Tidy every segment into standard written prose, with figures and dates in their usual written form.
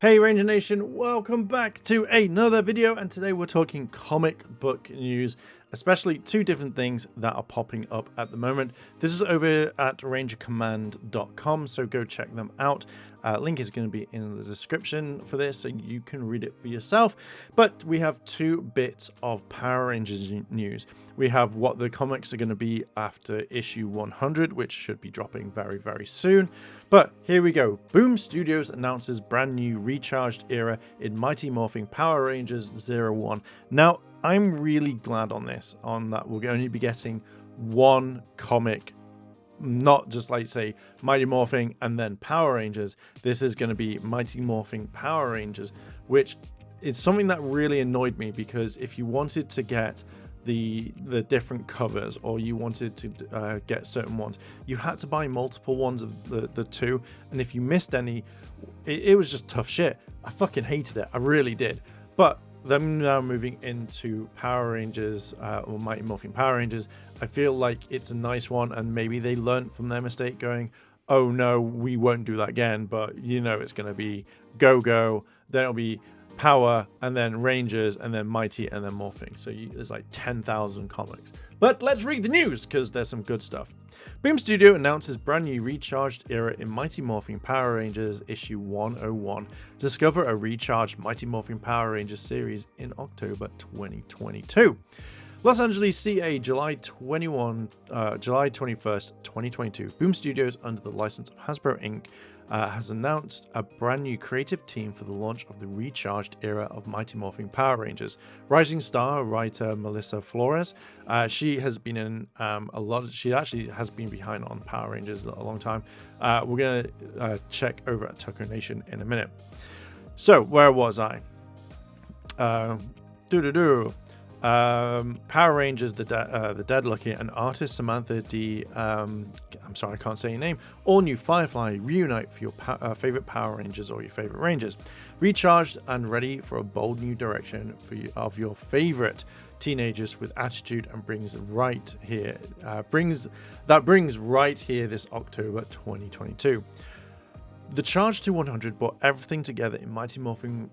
Hey Ranger Nation, welcome back to another video, and today we're talking comic book news, especially two different things that are popping up at the moment. This is over at rangercommand.com, so go check them out. Link is going to be in the description for this so you can read it for yourself. But we have two bits of Power Rangers news. We have what the comics are going to be after issue 100, which should be dropping very, very soon. But here we go. Boom Studios announces brand new recharged era in Mighty Morphing Power Rangers 01. Now, I'm really glad on that we're going to be getting one comic, not just like say Mighty Morphing and then Power Rangers. This is going to be Mighty Morphing Power Rangers, which is something that really annoyed me, because if you wanted to get the different covers, or you wanted to get certain ones, you had to buy multiple ones of the two, and if you missed any, it was just tough shit. I fucking hated it, I really did. But them now moving into Power Rangers, or Mighty Morphing Power Rangers, I feel like it's a nice one, and maybe they learned from their mistake, going, oh no, we won't do that again. But you know, it's going to be Go-Go, then it'll be Power, and then Rangers, and then Mighty, and then Morphing. So there's like 10,000 comics. But let's read the news, because there's some good stuff. Boom Studio announces brand new recharged era in Mighty Morphing Power Rangers issue 101. Discover a recharged Mighty Morphing Power Rangers series in October 2022. Los Angeles, CA, July 21st, 2022. Boom Studios, under the license of Hasbro Inc., has announced a brand new creative team for the launch of the recharged era of Mighty Morphing Power Rangers. Rising star writer Melissa Flores, she has been in she actually has been behind on Power Rangers a long time. We're going to check over at Tucker Nation in a minute. So, where was I? Power Rangers, the Dead Lucky, and artist Samantha D. I'm sorry, I can't say your name. All new Firefly reunite for your favorite Power Rangers or your favorite Rangers, recharged and ready for a bold new direction of your favorite teenagers with attitude, and brings right here this October 2022. The Charge to 100 brought everything together in Mighty Morphing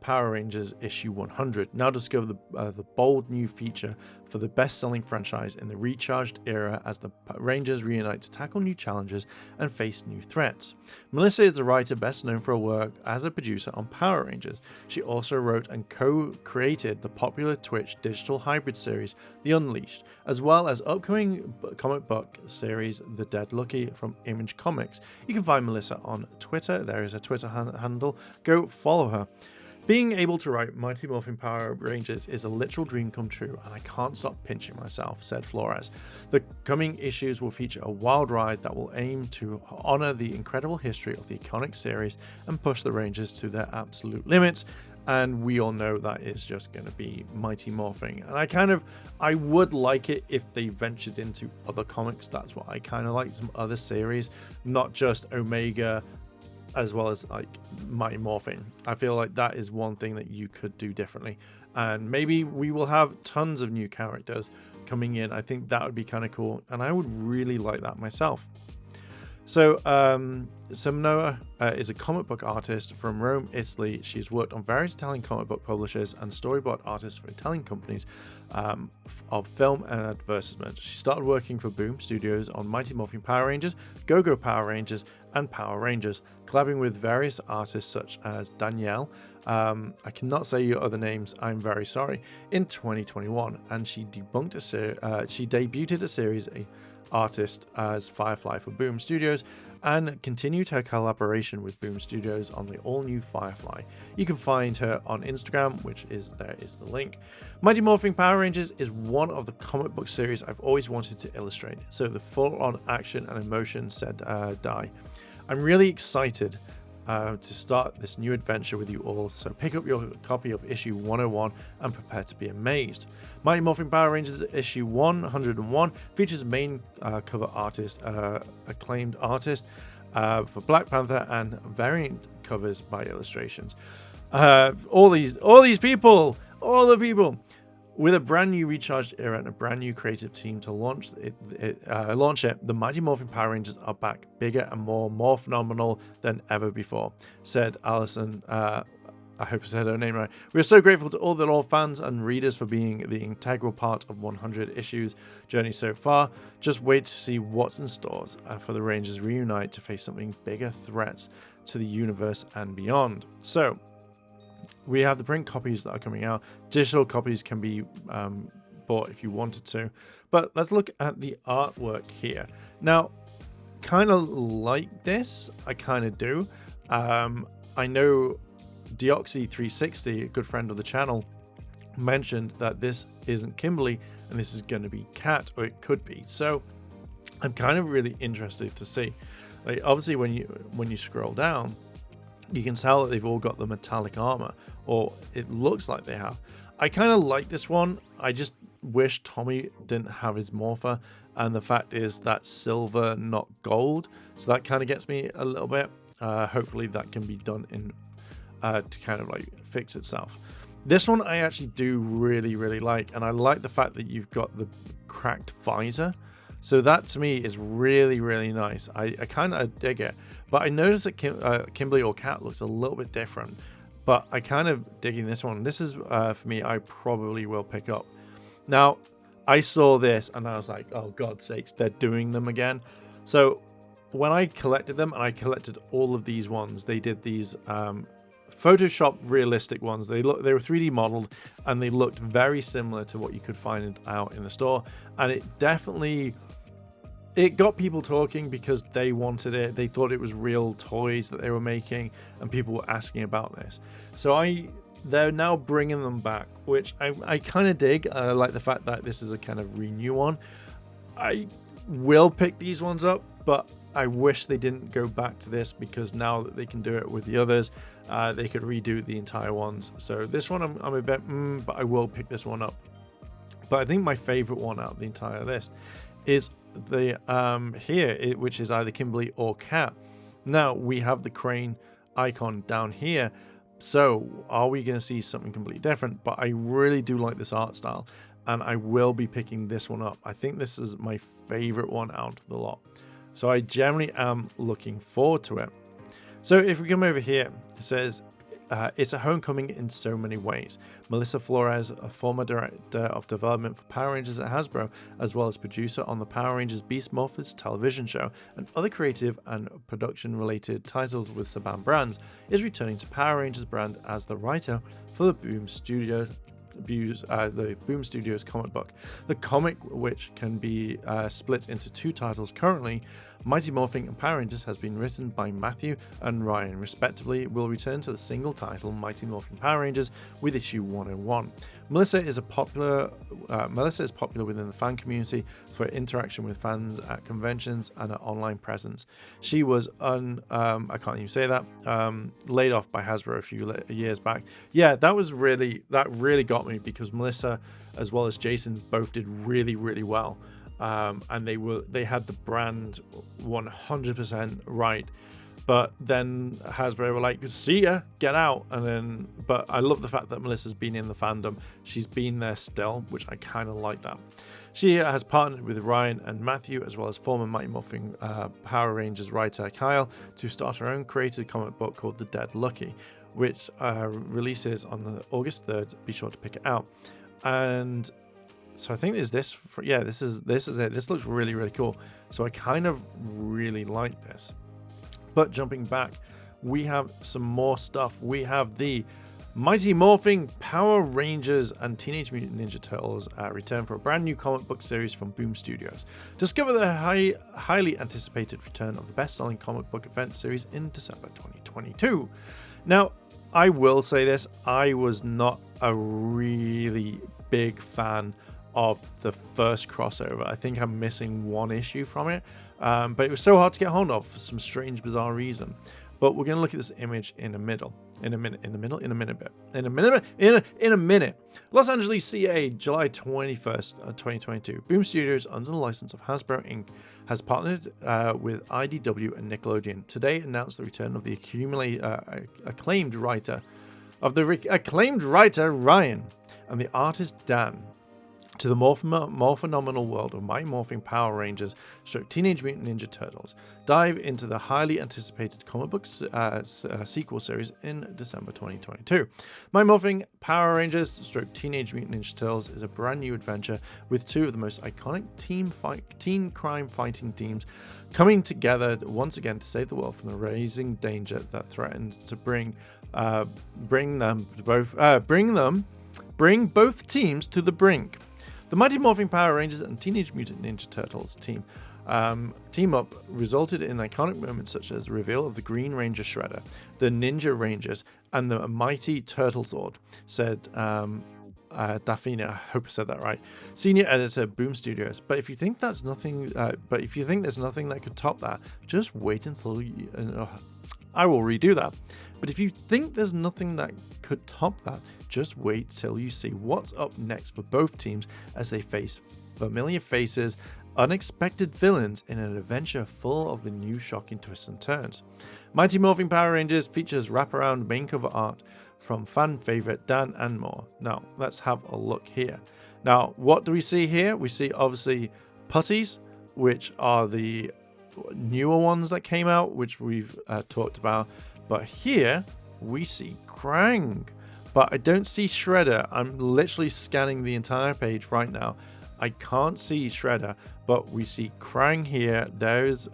Power Rangers issue 100. Now discover the bold new feature for the best-selling franchise in the recharged era as the Rangers reunite to tackle new challenges and face new threats. Melissa is the writer best known for her work as a producer on Power Rangers. She also wrote and co-created the popular Twitch digital hybrid series The Unleashed, as well as upcoming comic book series The Dead Lucky from Image Comics. You can find Melissa on Twitter. There is a Twitter handle. Go follow her. Being able to write Mighty Morphin Power Rangers is a literal dream come true, and I can't stop pinching myself, said Flores. The coming issues will feature a wild ride that will aim to honor the incredible history of the iconic series and push the Rangers to their absolute limits. And we all know that is just going to be Mighty Morphing. And I would like it if they ventured into other comics. That's what I kind of like, some other series, not just Omega, as well as like Mighty Morphing. I feel like that is one thing that you could do differently. And maybe we will have tons of new characters coming in. I think that would be kind of cool. And I would really like that myself. So, Simona is a comic book artist from Rome, Italy. She's worked on various Italian comic book publishers and storyboard artists for Italian companies of film and advertisement. She started working for Boom Studios on Mighty Morphing Power Rangers, Go-Go Power Rangers, and Power Rangers, collabing with various artists such as Danielle, I cannot say your other names, I'm very sorry, in 2021. And she debuted a series artist as Firefly for Boom Studios, and continued her collaboration with Boom Studios on the all-new Firefly. You can find her on Instagram, there is the link. Mighty Morphing Power Rangers is one of the comic book series I've always wanted to illustrate, so the full-on action and emotion said Die. I'm really excited to start this new adventure with you all, so pick up your copy of issue 101 and prepare to be amazed. Mighty Morphing Power Rangers issue 101 features main cover artist, acclaimed artist for Black Panther, and variant covers by illustrations. All the people. With a brand new recharged era and a brand new creative team to launch it, the Mighty Morphin Power Rangers are back, bigger and more phenomenal than ever before, said Alison. I hope I said her name right. We are so grateful to all the Lore fans and readers for being the integral part of 100 issues journey so far. Just wait to see what's in stores for the Rangers reunite to face something bigger threats to the universe and beyond. So we have the print copies that are coming out. Digital copies can be bought if you wanted to. But let's look at the artwork here. Now, kind of like this. I kind of do. I know Deoxy360, a good friend of the channel, mentioned that this isn't Kimberly and this is going to be Kat, or it could be. So I'm kind of really interested to see. Like, obviously, when you scroll down, you can tell that they've all got the metallic armor, or it looks like they have. I kind of like this one. I just wish Tommy didn't have his morpher, and the fact is that silver, not gold. So that kind of gets me a little bit. Hopefully that can be done in to kind of like fix itself. This one I actually do really like, and I like the fact that you've got the cracked visor. So that to me is really nice. I kind of dig it, but I noticed that Kimberly or Kat looks a little bit different, but I kind of digging this one. This is for me, I probably will pick up. Now I saw this and I was like, oh God's sakes, they're doing them again. So when I collected them, and I collected all of these ones, they did these Photoshop realistic ones. They were 3D modeled, and they looked very similar to what you could find out in the store. And it got people talking because they wanted it. They thought it was real toys that they were making, and people were asking about this. So they're now bringing them back, which I kind of dig. I like the fact that this is a kind of renew one. I will pick these ones up, but I wish they didn't go back to this, because now that they can do it with the others, they could redo the entire ones. So this one I'm a bit but I will pick this one up. But I think my favorite one out of the entire list is the which is either Kimberly or Kat. Now we have the crane icon down here. So are we going to see something completely different? But I really do like this art style, and I will be picking this one up. I think this is my favorite one out of the lot. So I generally am looking forward to it. So if we come over here, it says, it's a homecoming in so many ways. Melissa Flores, a former director of development for Power Rangers at Hasbro, as well as producer on the Power Rangers Beast Morphers television show and other creative and production-related titles with Saban Brands, is returning to Power Rangers brand as the writer for the Boom Studios comic book. The comic, which can be split into two titles currently, Mighty Morphing and Power Rangers, has been written by Matthew and Ryan respectively, will return to the single title Mighty Morphing Power Rangers with issue 101. Melissa is popular within the fan community for interaction with fans at conventions and her online presence. She was I can't even say that, laid off by Hasbro a few years back. Yeah, that really got me, because Melissa as well as Jason both did really well. And they had the brand 100% right, but then Hasbro were like, see ya, get out. But I love the fact that Melissa's been in the fandom. She's been there still, which I kind of like that. She has partnered with Ryan and Matthew, as well as former Mighty Morphin Power Rangers writer Kyle, to start her own creative comic book called The Dead Lucky, which releases on August 3rd. Be sure to pick it out. And so I think this is it. This looks really cool. So I kind of really like this. But jumping back, we have some more stuff. We have the Mighty Morphing Power Rangers and Teenage Mutant Ninja Turtles return for a brand new comic book series from Boom Studios. Discover the highly anticipated return of the best-selling comic book event series in December 2022. Now, I will say this, I was not a really big fan of the first crossover. I think I'm missing one issue from it, but it was so hard to get hold of for some strange, bizarre reason. But we're going to look at this image in a minute. Los Angeles, CA, July 21st, 2022. Boom Studios, under the license of Hasbro Inc., has partnered with IDW and Nickelodeon. Today announced the return of the acclaimed writer of the acclaimed writer Ryan and the artist Dan to the more phenomenal world of Mighty Morphing Power Rangers / Teenage Mutant Ninja Turtles. Dive into the highly anticipated comic book sequel series in December 2022. Mighty Morphing Power Rangers / Teenage Mutant Ninja Turtles is a brand new adventure with two of the most iconic teen crime fighting teams coming together once again to save the world from the rising danger that threatens to bring both teams to the brink. The Mighty Morphing Power Rangers and Teenage Mutant Ninja Turtles team up resulted in iconic moments such as the reveal of the Green Ranger Shredder, the Ninja Rangers, and the mighty Turtle Zord, said Daphne, I hope I said that right, senior editor, Boom Studios. But if you think there's nothing that could top that, just wait until I will redo that. But if you think there's nothing that could top that, just wait till you see what's up next for both teams as they face familiar faces, unexpected villains in an adventure full of the new shocking twists and turns. Mighty Morphing Power Rangers features wraparound main cover art from fan favorite Dan and more. Now, let's have a look here. Now, what do we see here? We see obviously putties, which are the newer ones that came out, which we've talked about. But here we see Krang. But I don't see Shredder. I'm literally scanning the entire page right now. I can't see Shredder, but we see Krang here. There's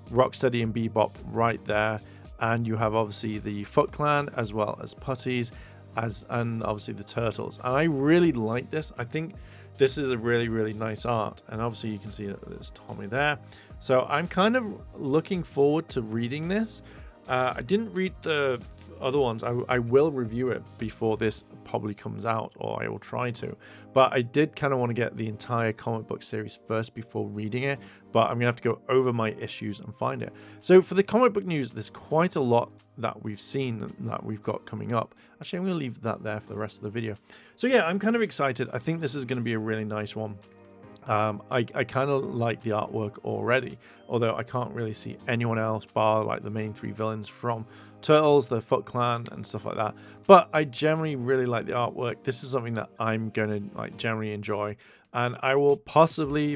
Rocksteady and Bebop right there. And you have obviously the Foot Clan as well as Putties and obviously the Turtles. And I really like this. I think this is a really, really nice art. And obviously you can see that there's Tommy there. So I'm kind of looking forward to reading this. I didn't read the other ones. I will review it before this probably comes out, or I will try to. But I did kind of want to get the entire comic book series first before reading it. But I'm going to have to go over my issues and find it. So for the comic book news, there's quite a lot that we've seen that we've got coming up. Actually, I'm going to leave that there for the rest of the video. So yeah, I'm kind of excited. I think this is going to be a really nice one. I kind of like the artwork already, although I can't really see anyone else bar like the main three villains from Turtles, the Foot Clan and stuff like that. But I generally really like the artwork. This is something that I'm going to like generally enjoy, and I will possibly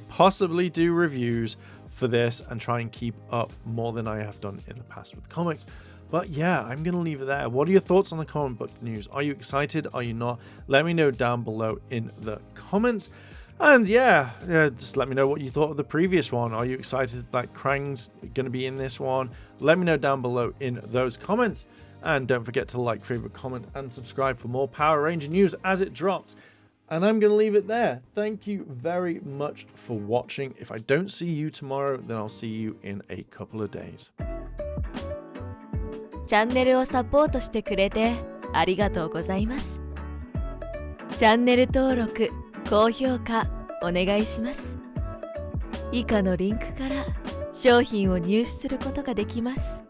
do reviews for this and try and keep up more than I have done in the past with comics. But yeah, I'm going to leave it there. What are your thoughts on the comic book news? Are you excited? Are you not? Let me know down below in the comments. And yeah, just let me know what you thought of the previous one. Are you excited that Krang's going to be in this one? Let me know down below in those comments. And don't forget to like, favorite, comment, and subscribe for more Power Ranger news as it drops. And I'm going to leave it there. Thank you very much for watching. If I don't see you tomorrow, then I'll see you in a couple of days. チャンネルをサポートしてくれてありがとうございます。チャンネル登録、高評価お願いします。以下のリンクから商品を入手することができます。